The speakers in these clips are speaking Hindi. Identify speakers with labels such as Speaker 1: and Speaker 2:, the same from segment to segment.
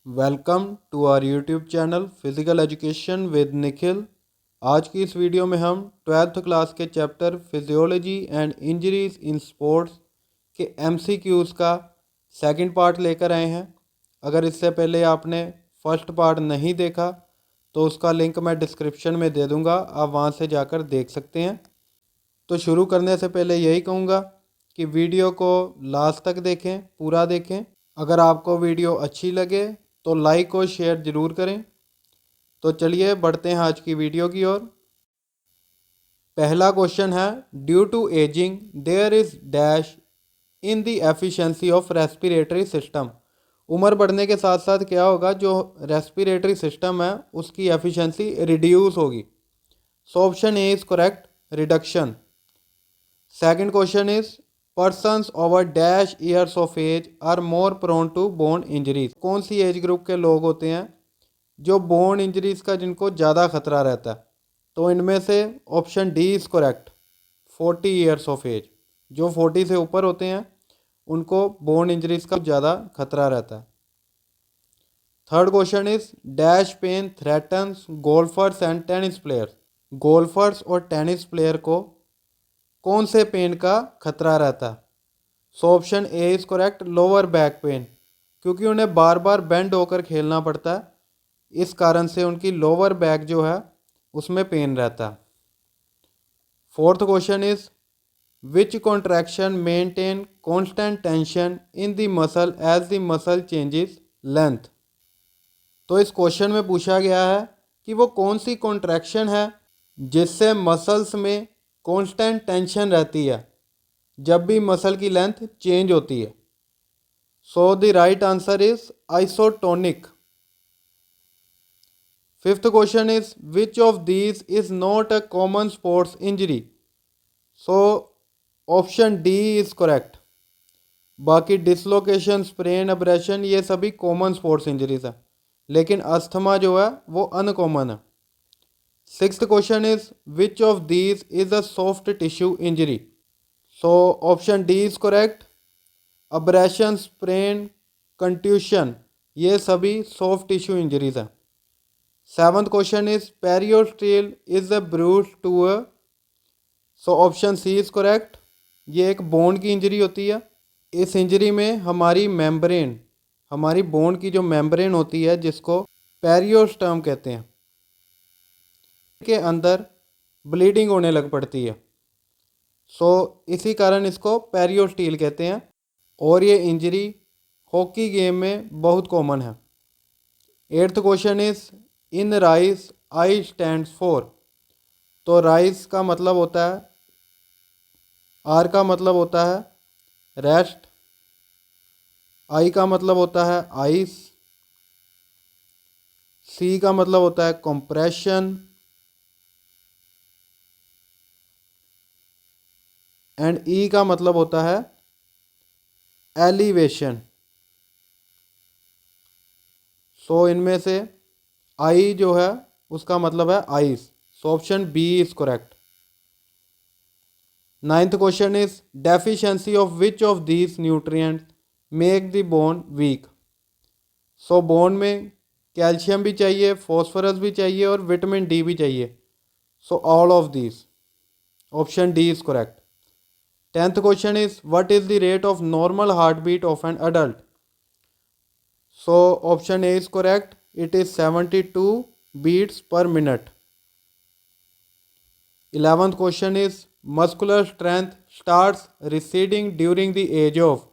Speaker 1: Welcome to our YouTube channel physical education with Nikhil. आज की इस वीडियो में हम 12th क्लास के chapter physiology and injuries in sports के MCQs का सेकंड पार्ट लेकर आए हैं। अगर इससे पहले आपने फर्स्ट पार्ट नहीं देखा तो उसका लिंक मैं डिस्क्रिप्शन में दे दूंगा, आप वहां से जाकर देख सकते हैं। तो शुरू करने से पहले यही कहूँगा कि वीडियो को लास्ट तक देखें, पूरा देखें। अगर आपको वीडियो अच्छी लगे तो लाइक और शेयर ज़रूर करें। तो चलिए बढ़ते हैं आज की वीडियो की ओर। पहला क्वेश्चन है, due to ageing there is dash in the efficiency of respiratory system. उम्र बढ़ने के साथ साथ क्या होगा, जो रेस्पिरेटरी सिस्टम है उसकी एफिशिएंसी रिड्यूस होगी। So option A is correct, reduction. Second question is, persons over dash years of age are more prone to bone injuries. कौन सी एज ग्रुप के लोग होते हैं जो बोन इंजरीज का जिनको ज़्यादा खतरा रहता है? तो इनमें से option D is correct, 40 years of age. जो 40 से ऊपर होते हैं उनको बोन इंजरीज का ज़्यादा खतरा रहता है। Third question is, dash pain threatens golfers and tennis players. Golfers और टेनिस प्लेयर को कौन से पेन का खतरा रहता है? So option A is correct, lower back pain, क्योंकि उन्हें बार बार बेंड होकर खेलना पड़ता है, इस कारण से उनकी लोअर बैक जो है उसमें पेन रहता है। Fourth question is, which contraction maintain constant tension in the muscle as the muscle changes length. तो इस क्वेश्चन में पूछा गया है कि वो कौन सी कॉन्ट्रैक्शन है जिससे मसल्स में कांस्टेंट टेंशन रहती है जब भी मसल की लेंथ चेंज होती है। So the right answer is isotonic. Fifth question is, which of these is not a common sports injury. So option D is correct. बाकी डिसलोकेशन, स्प्रेन, अब्रेशन ये सभी कॉमन स्पोर्ट्स इंजरीज है, लेकिन अस्थमा जो है वो अनकॉमन है। Sixth question is, which of these is a soft tissue injury. So option D is correct, abrasion, sprain, contusion ये सभी सॉफ्ट टिश्यू इंजरीज हैं। Seventh question is, periosteal is a bruise to a. So option C is correct, ये एक बोन की इंजरी होती है। इस इंजरी में हमारी मेम्ब्रेन, हमारी बोन की जो मेम्ब्रेन होती है जिसको पेरियोस्टर्म कहते हैं, के अंदर ब्लीडिंग होने लग पड़ती है। सो इसी कारण इसको पेरियोस्टील कहते हैं और ये इंजरी हॉकी गेम में बहुत कॉमन है। Eighth question is, in rice I stands for. तो राइस का मतलब होता है, आर का मतलब होता है रेस्ट, आई का मतलब होता है आइस, सी का मतलब होता है कंप्रेशन एंड ई का मतलब होता है एलिवेशन। सो इनमें से आई जो है उसका मतलब है ice. So option B is correct. Ninth question is, deficiency of which of these nutrients make the bone weak. So bone में कैल्शियम भी चाहिए, फॉस्फोरस भी चाहिए और विटामिन डी भी चाहिए। So all of these, option D is correct. Tenth question is, what is the rate of normal heart beat of an adult. So option A is correct, it is 72 beats per minute. 11th question is, muscular strength starts receding during the age of.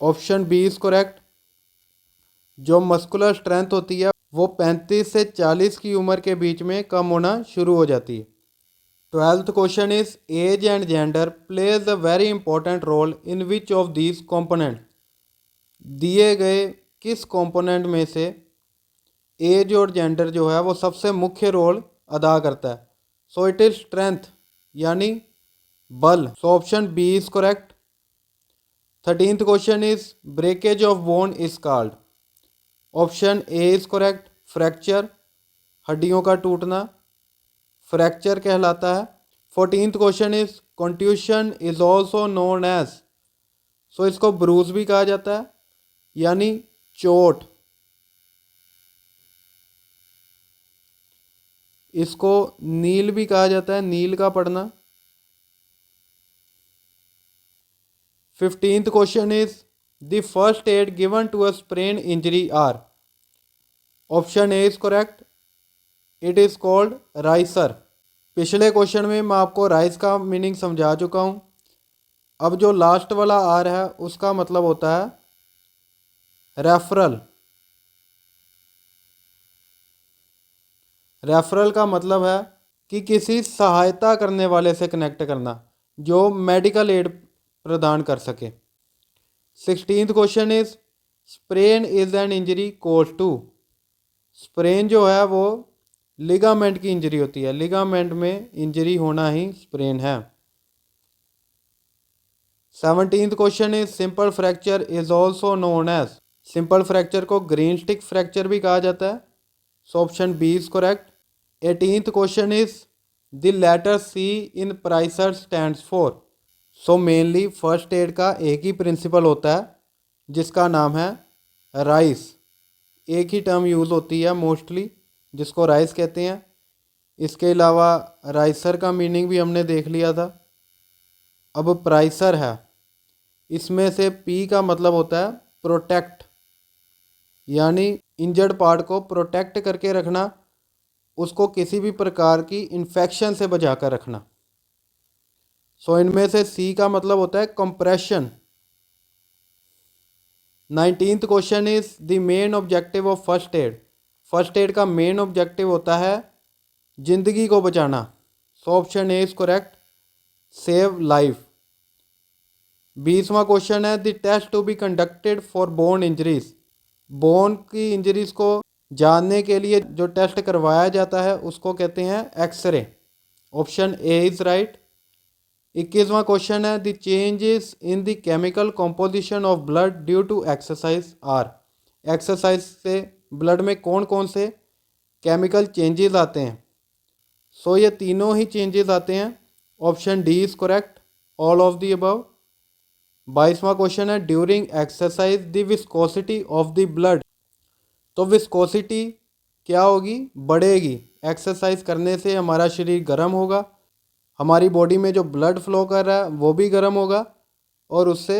Speaker 1: Option B is correct, जो मस्कुलर स्ट्रेंथ होती है वो 35 से 40 की उम्र के बीच में कम होना शुरू हो जाती है। 12th question is, age and gender plays a very important role in which of these component. दिए गए किस कॉम्पोनेंट में से एज और जेंडर जो है वो सबसे मुख्य रोल अदा करता है? सो इट इज स्ट्रेंथ, यानी बल। So option B is correct. 13th question is, breakage of bone is called. Option A is correct, fracture, हड्डियों का टूटना फ्रैक्चर कहलाता है। 14th question is contusion is also known as, so इसको ब्रूज भी कहा जाता है यानी चोट। इसको नील भी कहा जाता है, नील का पड़ना। 15th question is the first aid given to a sprain injury are, option A is correct, it is called RICER. पिछले क्वेश्चन में मैं आपको राइस का मीनिंग समझा चुका हूं। अब जो लास्ट वाला आर है उसका मतलब होता है रेफरल। रेफरल का मतलब है कि किसी सहायता करने वाले से कनेक्ट करना जो मेडिकल एड प्रदान कर सके। 16th question is sprain is an injury cause to, sprain जो है वो लिगामेंट की इंजरी होती है, लिगामेंट में इंजरी होना ही स्प्रेन है। 17th question is simple fracture is also known as, simple fracture को ग्रीन स्टिक फ्रैक्चर भी कहा जाता है, so option B is correct. 18th question is the letter C in PRICER stands for, so mainly first aid का एक ही प्रिंसिपल होता है जिसका नाम है राइस। एक ही टर्म यूज़ होती है मोस्टली जिसको राइस कहते हैं। इसके अलावा राइसर का मीनिंग भी हमने देख लिया था। अब प्राइसर है, इसमें से पी का मतलब होता है प्रोटेक्ट, यानी इंजर्ड पार्ट को प्रोटेक्ट करके रखना, उसको किसी भी प्रकार की इन्फेक्शन से बचा कर रखना। सो इनमें से सी का मतलब होता है compression. 19th question is the main objective of first aid, first aid का मेन ऑब्जेक्टिव होता है जिंदगी को बचाना, so option A is correct, save life. 20वां क्वेश्चन है the test to be conducted for bone injuries, bone की इंजरीज को जानने के लिए जो टेस्ट करवाया जाता है उसको कहते हैं X-ray, option A is right. 21वां क्वेश्चन है the changes in the chemical composition of blood due to exercise are, exercise से ब्लड में कौन कौन से केमिकल चेंजेस आते हैं, सो ये तीनों ही चेंजेस आते हैं, option D is correct, all of the above. 22वां क्वेश्चन है during exercise the viscosity of the blood, तो विस्कोसिटी क्या होगी, बढ़ेगी। एक्सरसाइज करने से हमारा शरीर गर्म होगा, हमारी बॉडी में जो ब्लड फ्लो कर रहा है वो भी गर्म होगा और उससे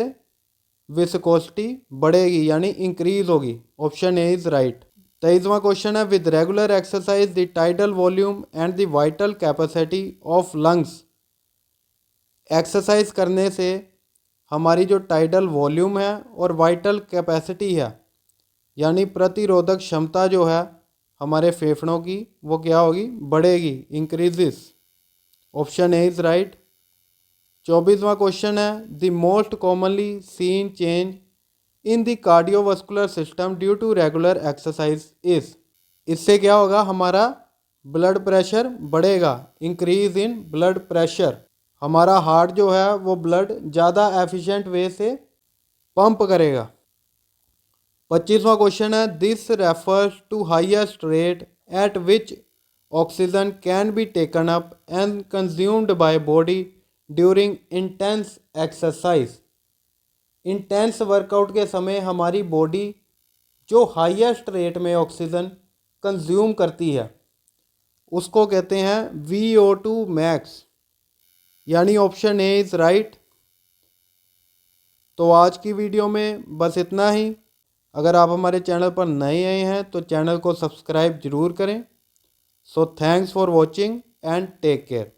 Speaker 1: विस्कोसिटी बढ़ेगी यानी इंक्रीज होगी, ऑप्शन ए इज राइट। 23वां क्वेश्चन है with regular exercise the tidal volume and the vital capacity of lungs, exercise करने से हमारी जो टाइडल वॉल्यूम है और वाइटल कैपेसिटी है यानी प्रतिरोधक क्षमता जो है हमारे फेफड़ों की वो क्या होगी, बढ़ेगी, increases, option A is right. 24वां क्वेश्चन है the most commonly seen change in the cardiovascular system due to regular exercise is, इससे क्या होगा, हमारा ब्लड प्रेशर बढ़ेगा, इंक्रीज इन ब्लड प्रेशर, हमारा हार्ट जो है वो ब्लड ज़्यादा एफिशिएंट वे से पंप करेगा। 25वां क्वेश्चन है this refers to highest rate at which oxygen can be taken up and consumed by body during intense exercise, intense workout के समय हमारी बॉडी जो हाईएस्ट रेट में ऑक्सीजन कंज्यूम करती है उसको कहते हैं VO2 मैक्स, यानी ऑप्शन ए इज़ राइट। तो आज की वीडियो में बस इतना ही। अगर आप हमारे चैनल पर नए आए हैं तो चैनल को सब्सक्राइब ज़रूर करें। So thanks for watching and take care.